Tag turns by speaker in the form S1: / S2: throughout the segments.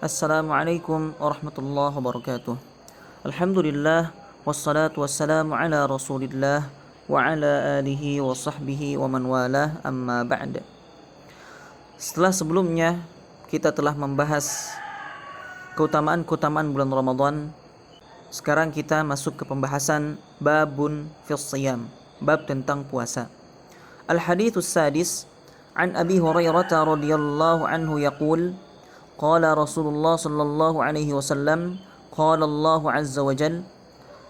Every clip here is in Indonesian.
S1: Assalamualaikum warahmatullahi wabarakatuh. Alhamdulillah wassalatu wassalamu ala Rasulillah wa ala alihi wa sahbihi wa man walah, amma ba'd. Setelah sebelumnya kita telah membahas keutamaan bulan Ramadan, sekarang kita masuk ke pembahasan babun fis shiyam, bab tentang puasa. Al-haditsus sadis an Abi Hurairah radhiyallahu anhu yaqul qala Rasulullah sallallahu alaihi wasallam qala Allah azza wa jalla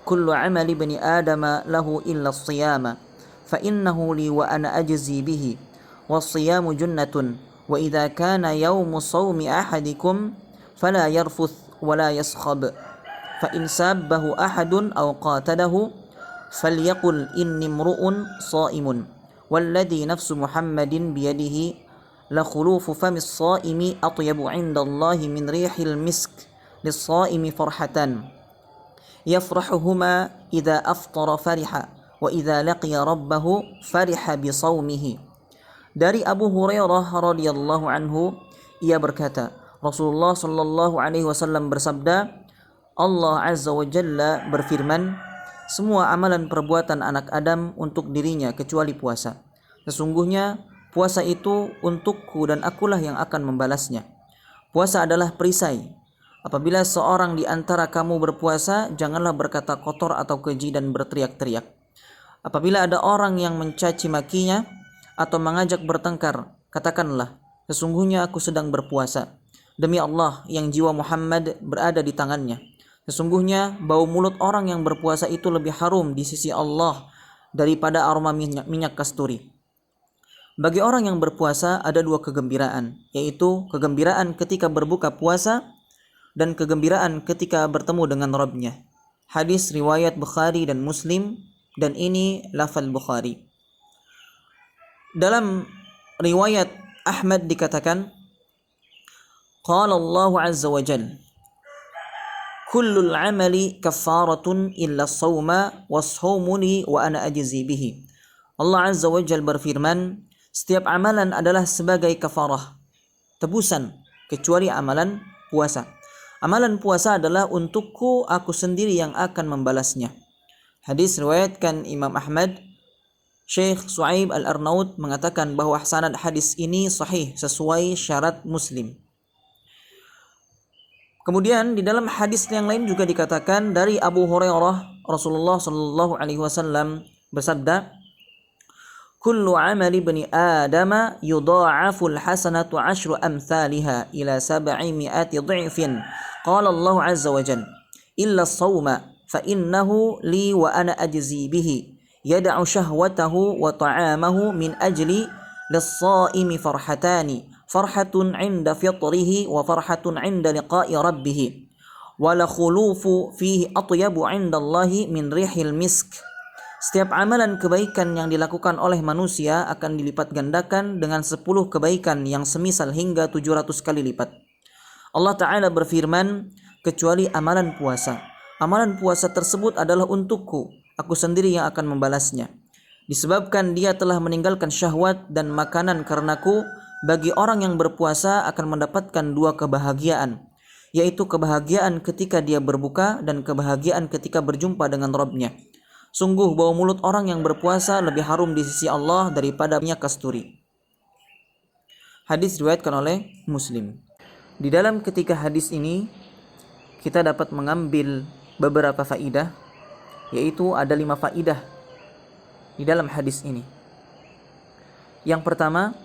S1: kullu amali bani adama lahu illa as-siyama fa innahu li wa ana ajzi bihi was-siyamu junnatun wa idza kana yawmu sawmi ahadikum fala yarfuth wa la yaskhab fa in sabbahu ahadun aw qatadahu falyaqul inni imru'un sha'imun walladhi nafsu Muhammadin biyadihi la khulufu famis shaimi atyabu 'indallahi min rihil misk lis-shaimi farhatan yafrahuhuma idza aftara fariha wa idza laqiya rabbahu fariha bi shaumihi. Dari Abu Hurairah radhiyallahu anhu, ia berkata, Rasulullah sallallahu alaihi wasallam bersabda, Allah azza wa jalla berfirman, semua amalan perbuatan anak Adam untuk dirinya kecuali puasa. Sesungguhnya puasa itu untukku dan akulah yang akan membalasnya. Puasa adalah perisai. Apabila seorang di antara kamu berpuasa, janganlah berkata kotor atau keji dan berteriak-teriak. Apabila ada orang yang mencaci makinya atau mengajak bertengkar, katakanlah, sesungguhnya aku sedang berpuasa. Demi Allah yang jiwa Muhammad berada di tangannya. Sesungguhnya bau mulut orang yang berpuasa itu lebih harum di sisi Allah daripada aroma minyak kasturi. Bagi orang yang berpuasa ada dua kegembiraan, yaitu kegembiraan ketika berbuka puasa dan kegembiraan ketika bertemu dengan Rabb-Nya. Hadis riwayat Bukhari dan Muslim, dan ini lafal Bukhari. Dalam riwayat Ahmad dikatakan, Qala Allah azza wa jalla, kullul amali kaffaratun illa as-sawma was-sawmuni wa ana ajzi bihi. Allah azza wa jalla berfirman, setiap amalan adalah sebagai kafarah, tebusan, kecuali amalan puasa. Amalan puasa adalah untukku, aku sendiri yang akan membalasnya. Hadis riwayatkan Imam Ahmad. Syekh Su'aib Al-Arnaud mengatakan bahwa sanad hadis ini sahih sesuai syarat Muslim. Kemudian di dalam hadis yang lain juga dikatakan dari Abu Hurairah, Rasulullah sallallahu alaihi wasallam bersabda, kullu amali bani adama yudha'afu al-hasanatu 'ashru amthaliha ila 700 dha'fin. Qala Allah azza wa jalla, illa as-sawma fa innahu li wa ana ajzi bihi. Yada'u shahwatahu wa ta'amahu min ajli lis-sha'imi farhatani. Farhatun 'inda fitrihi wa farhatun 'inda liqa'i rabbih. Wa la khulufu fihi atyabu 'inda Allahi min rihil misk. Setiap amalan kebaikan yang dilakukan oleh manusia akan dilipat gandakan dengan 10 kebaikan yang semisal hingga 700 kali lipat. Allah Ta'ala berfirman, kecuali amalan puasa. Amalan puasa tersebut adalah untukku, aku sendiri yang akan membalasnya. Disebabkan dia telah meninggalkan syahwat dan makanan karenaku, bagi orang yang berpuasa akan mendapatkan dua kebahagiaan, yaitu kebahagiaan ketika dia berbuka dan kebahagiaan ketika berjumpa dengan Rabb-Nya. Sungguh bau mulut orang yang berpuasa lebih harum di sisi Allah daripada minyak kasturi. Hadis diriwayatkan oleh Muslim. Di dalam ketiga hadis ini kita dapat mengambil beberapa faidah, yaitu ada 5 faidah di dalam hadis ini. Yang pertama,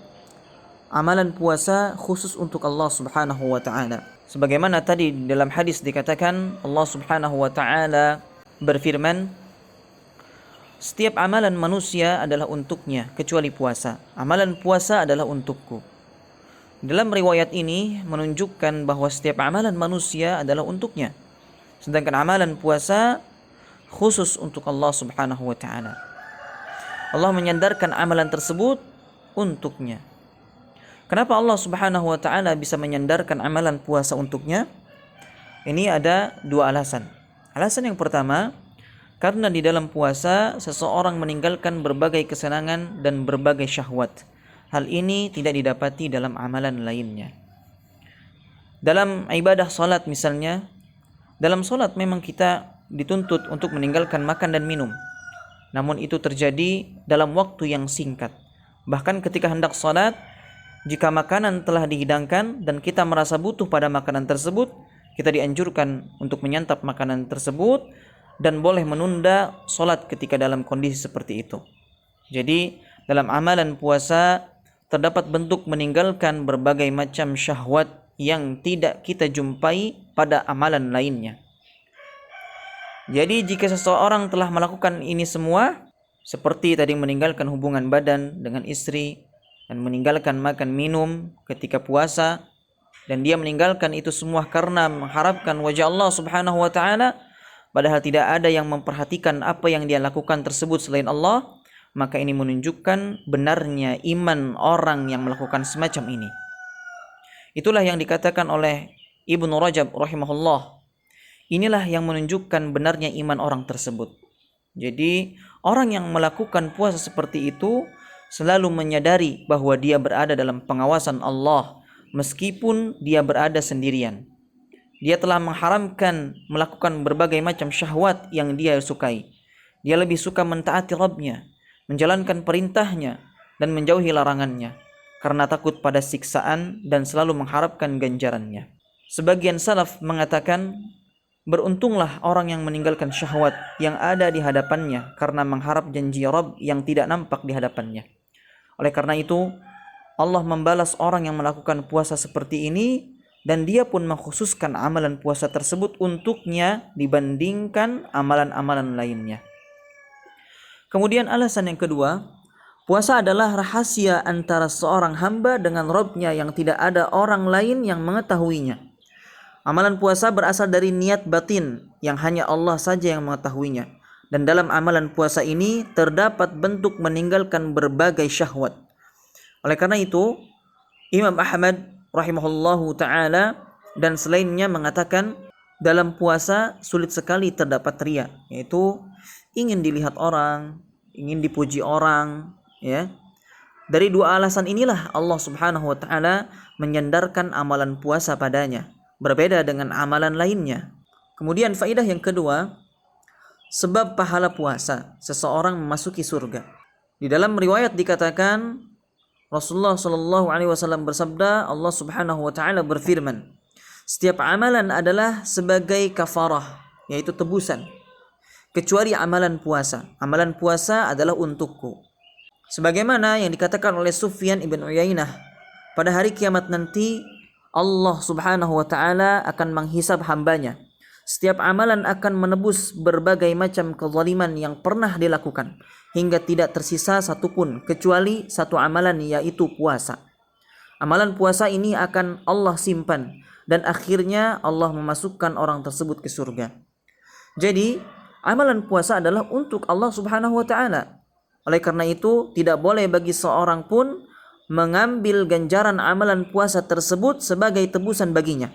S1: amalan puasa khusus untuk Allah Subhanahu wa taala. Sebagaimana tadi di dalam hadis dikatakan, Allah Subhanahu wa taala berfirman, setiap amalan manusia adalah untuknya kecuali puasa. Amalan puasa adalah untukku. Dalam riwayat ini menunjukkan bahwa setiap amalan manusia adalah untuknya, sedangkan amalan puasa khusus untuk Allah Subhanahu wa taala. Allah menyandarkan amalan tersebut untuknya. Kenapa Allah Subhanahu wa taala bisa menyandarkan amalan puasa untuknya? Ini ada 2 alasan. Alasan yang pertama, karena di dalam puasa seseorang meninggalkan berbagai kesenangan dan berbagai syahwat. Hal ini tidak didapati dalam amalan lainnya. Dalam ibadah salat misalnya, dalam salat memang kita dituntut untuk meninggalkan makan dan minum. Namun itu terjadi dalam waktu yang singkat. Bahkan ketika hendak salat, jika makanan telah dihidangkan dan kita merasa butuh pada makanan tersebut, kita dianjurkan untuk menyantap makanan tersebut dan boleh menunda salat ketika dalam kondisi seperti itu. Jadi dalam amalan puasa terdapat bentuk meninggalkan berbagai macam syahwat yang tidak kita jumpai pada amalan lainnya. Jadi jika seseorang telah melakukan ini semua, seperti tadi meninggalkan hubungan badan dengan istri dan meninggalkan makan minum ketika puasa, dan dia meninggalkan itu semua karena mengharapkan wajah Allah Subhanahu wa taala, padahal tidak ada yang memperhatikan apa yang dia lakukan tersebut selain Allah, maka ini menunjukkan benarnya iman orang yang melakukan semacam ini. Itulah yang dikatakan oleh Ibnu Rajab rahimahullah. Inilah yang menunjukkan benarnya iman orang tersebut. Jadi orang yang melakukan puasa seperti itu selalu menyadari bahwa dia berada dalam pengawasan Allah meskipun dia berada sendirian. Dia telah mengharamkan melakukan berbagai macam syahwat yang dia sukai. Dia lebih suka mentaati Rabb-Nya, menjalankan perintahnya dan menjauhi larangannya karena takut pada siksaan dan selalu mengharapkan ganjarannya. Sebagian salaf mengatakan, beruntunglah orang yang meninggalkan syahwat yang ada di hadapannya karena mengharap janji Rabb yang tidak nampak di hadapannya. Oleh karena itu, Allah membalas orang yang melakukan puasa seperti ini dan dia pun mengkhususkan amalan puasa tersebut untuknya dibandingkan amalan-amalan lainnya. Kemudian alasan yang kedua, puasa adalah rahasia antara seorang hamba dengan Rabb-Nya yang tidak ada orang lain yang mengetahuinya. Amalan puasa berasal dari niat batin yang hanya Allah saja yang mengetahuinya. Dan dalam amalan puasa ini terdapat bentuk meninggalkan berbagai syahwat. Oleh karena itu, Imam Ahmad rahimahullahu ta'ala dan selainnya mengatakan dalam puasa sulit sekali terdapat riya, yaitu ingin dilihat orang, ingin dipuji orang, ya. Dari dua alasan inilah Allah Subhanahu wa taala menyandarkan amalan puasa padanya, berbeda dengan amalan lainnya. Kemudian faedah yang kedua, sebab pahala puasa seseorang memasuki surga. Di dalam riwayat dikatakan Rasulullah Shallallahu alaihi wasallam bersabda, Allah Subhanahu wa taala berfirman, setiap amalan adalah sebagai kafarah, yaitu tebusan, kecuali amalan puasa. Amalan puasa adalah untukku. Sebagaimana yang dikatakan oleh Sufyan ibn Uyainah, pada hari kiamat nanti Allah Subhanahu wa taala akan menghisab hambanya. Setiap amalan akan menebus berbagai macam kezaliman yang pernah dilakukan hingga tidak tersisa satupun kecuali satu amalan, yaitu puasa. Amalan puasa ini akan Allah simpan dan akhirnya Allah memasukkan orang tersebut ke surga. Jadi amalan puasa adalah untuk Allah Subhanahu wa taala. Oleh karena itu tidak boleh bagi seorang pun mengambil ganjaran amalan puasa tersebut sebagai tebusan baginya.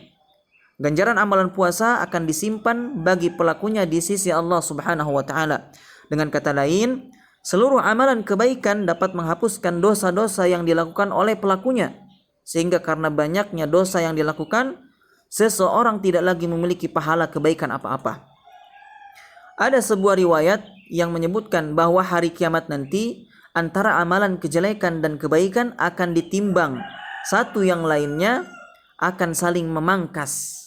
S1: Ganjaran amalan puasa akan disimpan bagi pelakunya di sisi Allah Subhanahu wa taala. Dengan kata lain, seluruh amalan kebaikan dapat menghapuskan dosa-dosa yang dilakukan oleh pelakunya. Sehingga karena banyaknya dosa yang dilakukan, seseorang tidak lagi memiliki pahala kebaikan apa-apa. Ada sebuah riwayat yang menyebutkan bahwa hari kiamat nanti antara amalan kejelekan dan kebaikan akan ditimbang, satu yang lainnya akan saling memangkas.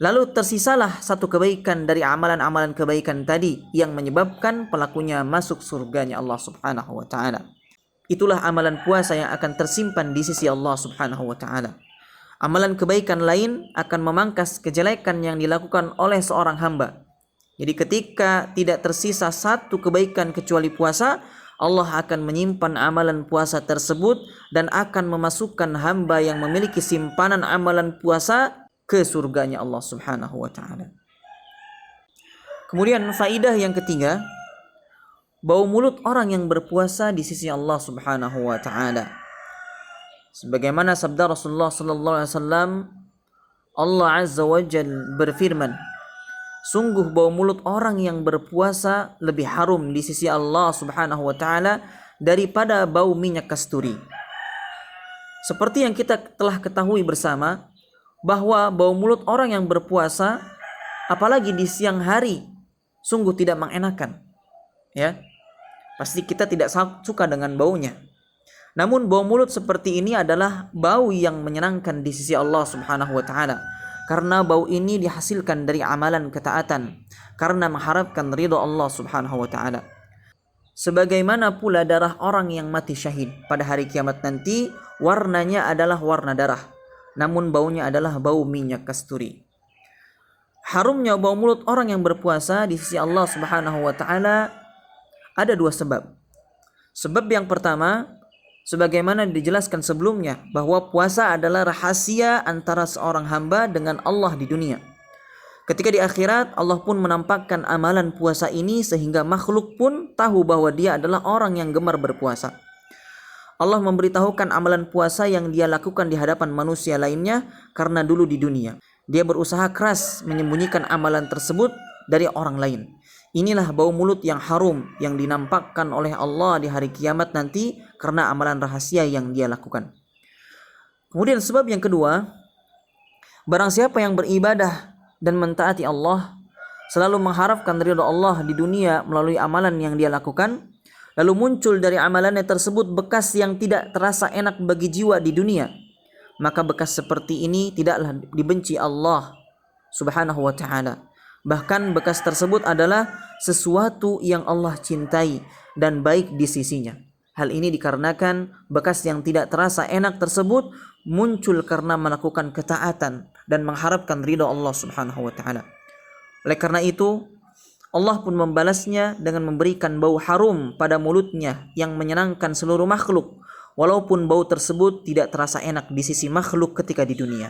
S1: Lalu tersisalah satu kebaikan dari amalan-amalan kebaikan tadi yang menyebabkan pelakunya masuk surganya Allah Subhanahu wa taala. Itulah amalan puasa yang akan tersimpan di sisi Allah Subhanahu wa taala. Amalan kebaikan lain akan memangkas kejelekan yang dilakukan oleh seorang hamba. Jadi ketika tidak tersisa satu kebaikan kecuali puasa, Allah akan menyimpan amalan puasa tersebut dan akan memasukkan hamba yang memiliki simpanan amalan puasa ke surganya Allah Subhanahu wa taala. Kemudian faidah yang ketiga, bau mulut orang yang berpuasa di sisi Allah Subhanahu wa taala. Sebagaimana sabda Rasulullah sallallahu alaihi wasallam, Allah Azza wa Jalla berfirman, sungguh bau mulut orang yang berpuasa lebih harum di sisi Allah Subhanahu wa taala daripada bau minyak kasturi. Seperti yang kita telah ketahui bersama bahwa bau mulut orang yang berpuasa apalagi di siang hari sungguh tidak mengenakan. Ya. Pasti kita tidak suka dengan baunya. Namun bau mulut seperti ini adalah bau yang menyenangkan di sisi Allah Subhanahu wa taala. Karena bau ini dihasilkan dari amalan ketaatan, karena mengharapkan ridha Allah Subhanahu wa taala. Sebagaimana pula darah orang yang mati syahid pada hari kiamat nanti warnanya adalah warna darah, namun baunya adalah bau minyak kasturi. Harumnya bau mulut orang yang berpuasa di sisi Allah Subhanahu wa taala ada dua sebab. Sebab yang pertama, sebagaimana dijelaskan sebelumnya, bahwa puasa adalah rahasia antara seorang hamba dengan Allah di dunia. Ketika di akhirat, Allah pun menampakkan amalan puasa ini sehingga makhluk pun tahu bahwa dia adalah orang yang gemar berpuasa. Allah memberitahukan amalan puasa yang dia lakukan di hadapan manusia lainnya karena dulu di dunia dia berusaha keras menyembunyikan amalan tersebut dari orang lain. Inilah bau mulut yang harum yang dinampakkan oleh Allah di hari kiamat nanti karena amalan rahasia yang dia lakukan. Kemudian sebab yang kedua, barang siapa yang beribadah dan mentaati Allah, selalu mengharapkan ridha Allah di dunia melalui amalan yang dia lakukan, lalu muncul dari amalannya tersebut bekas yang tidak terasa enak bagi jiwa di dunia, maka bekas seperti ini tidaklah dibenci Allah Subhanahu wa taala. Bahkan bekas tersebut adalah sesuatu yang Allah cintai dan baik di sisinya. Hal ini dikarenakan bekas yang tidak terasa enak tersebut muncul karena melakukan ketaatan dan mengharapkan ridha Allah Subhanahu wa taala. Oleh karena itu, Allah pun membalasnya dengan memberikan bau harum pada mulutnya yang menyenangkan seluruh makhluk, walaupun bau tersebut tidak terasa enak di sisi makhluk ketika di dunia.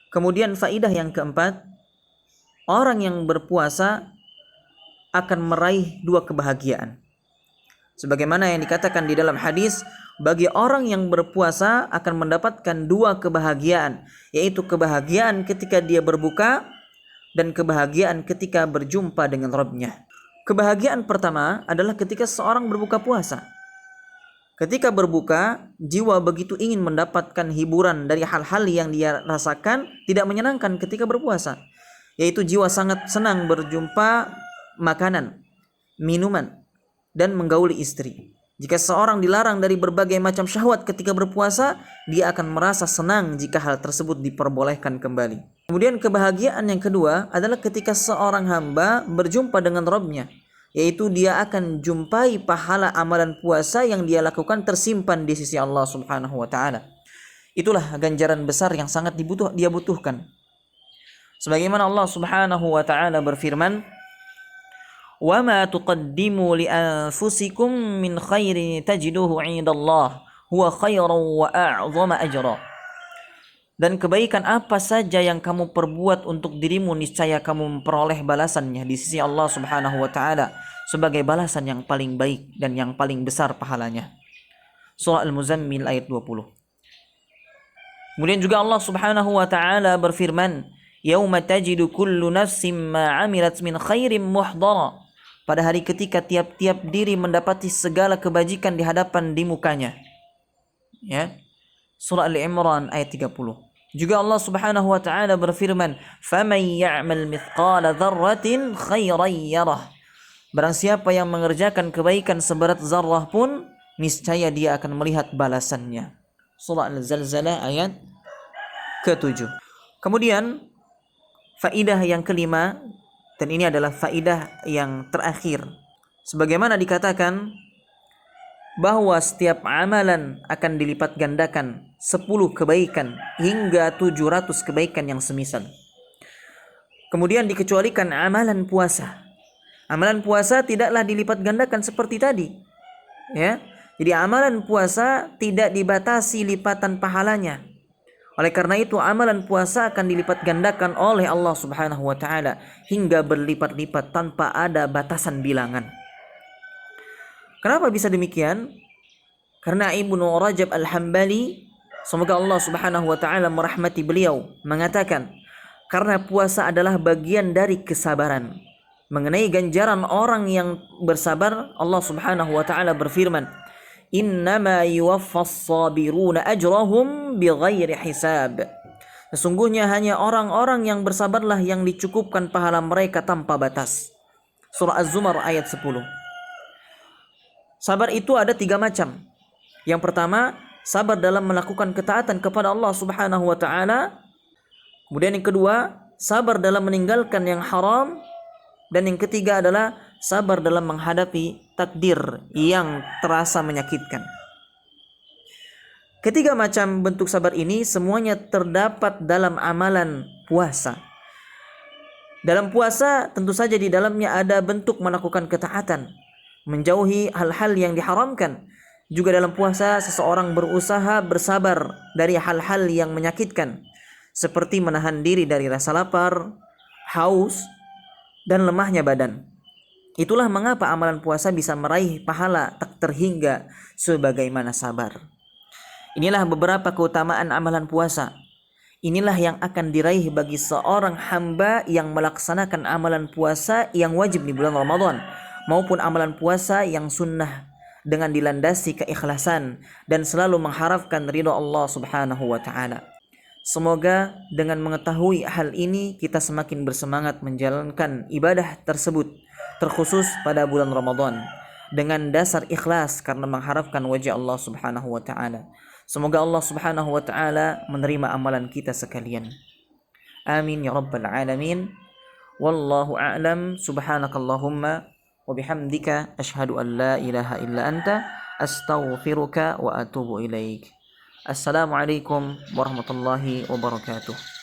S1: Kemudian faidah yang keempat, orang yang berpuasa akan meraih dua kebahagiaan. Sebagaimana yang dikatakan di dalam hadis, bagi orang yang berpuasa akan mendapatkan dua kebahagiaan, yaitu kebahagiaan ketika dia berbuka dan kebahagiaan ketika berjumpa dengan Rabb-Nya. Kebahagiaan pertama adalah ketika seorang berbuka puasa. Ketika berbuka, jiwa begitu ingin mendapatkan hiburan dari hal-hal yang dia rasakan tidak menyenangkan ketika berpuasa, yaitu jiwa sangat senang berjumpa makanan, minuman, dan menggauli istri. Jika seorang dilarang dari berbagai macam syahwat ketika berpuasa, dia akan merasa senang jika hal tersebut diperbolehkan kembali. Kemudian kebahagiaan yang kedua adalah ketika seorang hamba berjumpa dengan Rabb-Nya, yaitu dia akan jumpai pahala amalan puasa yang dia lakukan tersimpan di sisi Allah Subhanahu wa taala. Itulah ganjaran besar yang sangat dia butuhkan. Sebagaimana Allah Subhanahu wa taala berfirman, "Wa ma tuqaddimu li anfusikum min khairin tajiduhu 'indallah huwa khairan wa a'zama ajra." Dan kebaikan apa saja yang kamu perbuat untuk dirimu, niscaya kamu memperoleh balasannya di sisi Allah Subhanahu wa taala sebagai balasan yang paling baik dan yang paling besar pahalanya. Surah Al-Muzammil ayat 20. Kemudian juga Allah Subhanahu wa taala berfirman, "Yauma tajidu kullu nafsin ma 'amilat min khairin muhdara." Pada hari ketika tiap-tiap diri mendapati segala kebajikan di hadapan di mukanya. Ya. Surah Al-Imran ayat 30. Juga Allah Subhanahu wa taala berfirman, "Faman ya'mal mithqala dzarratin khairan yarah." Barang siapa yang mengerjakan kebaikan seberat zarrah pun, niscaya dia akan melihat balasannya. Surah Al-Zalzalah ayat ke-7. Kemudian faidah yang kelima, dan ini adalah faidah yang terakhir. Sebagaimana dikatakan bahwa setiap amalan akan dilipat gandakan 10 kebaikan hingga 700 kebaikan yang semisal. Kemudian dikecualikan amalan puasa. Amalan puasa tidaklah dilipat gandakan seperti tadi. Ya. Jadi amalan puasa tidak dibatasi lipatan pahalanya. Oleh karena itu amalan puasa akan dilipat gandakan oleh Allah Subhanahu wa taala hingga berlipat-lipat tanpa ada batasan bilangan. Kenapa bisa demikian? Karena Ibnu Rajab Al-Hambali, semoga Allah Subhanahu wa taala merahmati beliau, mengatakan, karena puasa adalah bagian dari kesabaran. Mengenai ganjaran orang yang bersabar, Allah Subhanahu wa taala berfirman, innama yuwaffas sabiruna ajrahum bighairi hisab. Sesungguhnya hanya orang-orang yang bersabarlah yang dicukupkan pahala mereka tanpa batas. Surah Az-Zumar ayat 10. Sabar itu ada 3 macam. Yang pertama, sabar dalam melakukan ketaatan kepada Allah Subhanahu wa taala. Kemudian yang kedua, sabar dalam meninggalkan yang haram. Dan yang ketiga adalah sabar dalam menghadapi takdir yang terasa menyakitkan. Ketiga macam bentuk sabar ini semuanya terdapat dalam amalan puasa. Dalam puasa tentu saja di dalamnya ada bentuk melakukan ketaatan, menjauhi hal-hal yang diharamkan. Juga dalam puasa seseorang berusaha bersabar dari hal-hal yang menyakitkan, seperti menahan diri dari rasa lapar, haus, dan lemahnya badan. Itulah mengapa amalan puasa bisa meraih pahala tak terhingga sebagaimana sabar. Inilah beberapa keutamaan amalan puasa. Inilah yang akan diraih bagi seorang hamba yang melaksanakan amalan puasa yang wajib di bulan Ramadan, maupun amalan puasa yang sunnah, dengan dilandasi keikhlasan dan selalu mengharapkan ridha Allah Subhanahu wa taala. Semoga dengan mengetahui hal ini kita semakin bersemangat menjalankan ibadah tersebut, terkhusus pada bulan Ramadan, dengan dasar ikhlas karena mengharapkan wajah Allah Subhanahu wa taala. Semoga Allah Subhanahu wa taala menerima amalan kita sekalian. Amin ya rabbal alamin. Wallahu a'lam. Subhanakallahumma wa bihamdika asyhadu an la ilaha illa anta astaghfiruka wa atubu ilaik. Assalamualaikum warahmatullahi wabarakatuh.